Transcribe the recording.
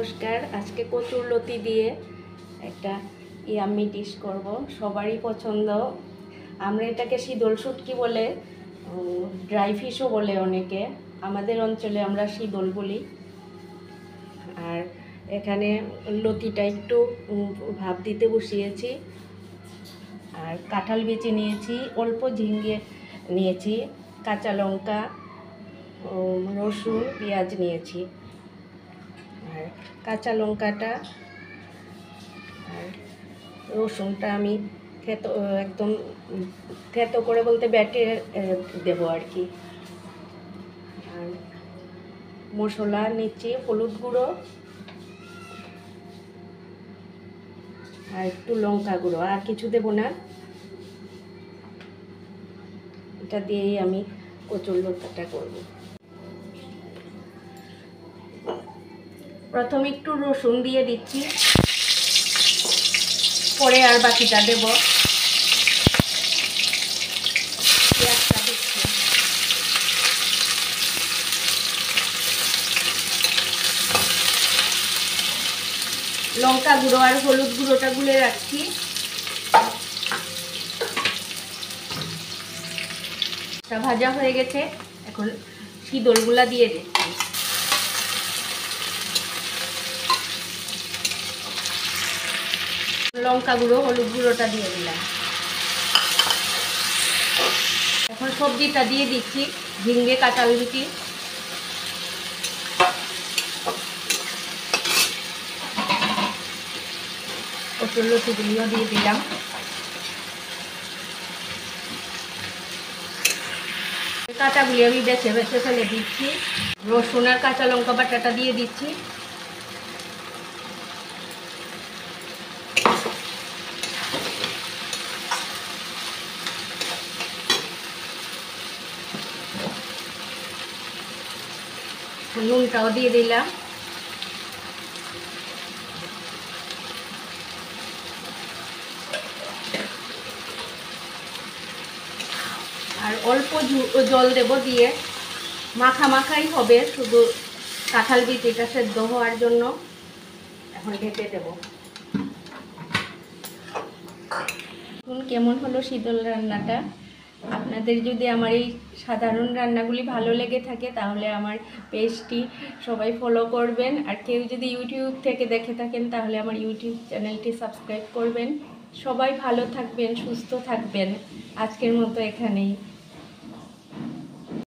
নমস্কার। আজকে কচুরলতি দিয়ে একটা ইয়াম্মি ডিশ করব, সবারই পছন্দ। আমরা এটাকে শীতল শুটকি বলে, ড্রাই ফিশও বলে অনেকে। আমাদের অঞ্চলে আমরা শীতল বলি। আর এখানে লতিটা একটু ভাপ দিতে বসিয়েছি। আর কাঁঠাল বিচি নিয়েছি, অল্প ঝিঙ্গে নিয়েছি, কাঁচা লঙ্কা, রসুন, পেঁয়াজ নিয়েছি। আর কাঁচা লঙ্কাটা আর রসুনটা আমি একদম থেতো করে বলতে বেটে দেবো আর কি। আর মশলা নিচ্ছি হলুদ গুঁড়ো আর একটু লঙ্কা গুঁড়ো, আর কিছু দেবো না। এটা দিয়েই আমি কচুরলতিটা করব। প্রথমে একটু রসুন দিয়ে দিচ্ছি, পরে আর বাকিটা দেব। পেঁয়াজটা দিচ্ছি, লঙ্কা গুঁড়ো আর হলুদ গুঁড়োটা গুলে রাখছি। ভাজা হয়ে গেছে, এখন শীতলগুলা দিয়ে দিচ্ছি। লঙ্কা গুঁড়ো হলুদ গুঁড়োটা দিয়ে দিলাম। এখন সবজিটা দিয়ে দিচ্ছি, ঝিঙ্গে, কাঁঠাল বিচি, কচুরলতিগুলিও দিয়ে দিলাম। কাঁচাগুলি আমি বেছে বেছে ফেলে দিচ্ছি। রসুন আর কাঁচা লঙ্কা বাটাটা দিয়ে দিচ্ছি। নুনটাও দিয়ে দিলাম। আর অল্প জল দেব, দিয়ে মাখা মাখাই হবে, শুধু কাঁঠাল বিচিটা সেদ্ধ হওয়ার জন্য। এখন ঢেকে দেব। কেমন হলো শীতল রান্নাটা? আপনাদের যদি আমার এই সাধারণ রান্নাগুলি ভালো লেগে থাকে তাহলে আমার পেজটি সবাই ফলো করবেন। আর কেউ যদি ইউটিউব থেকে দেখে থাকেন তাহলে আমার ইউটিউব চ্যানেলটি সাবস্ক্রাইব করবেন। সবাই ভালো থাকবেন, সুস্থ থাকবেন। আজকের মতো এখানেই।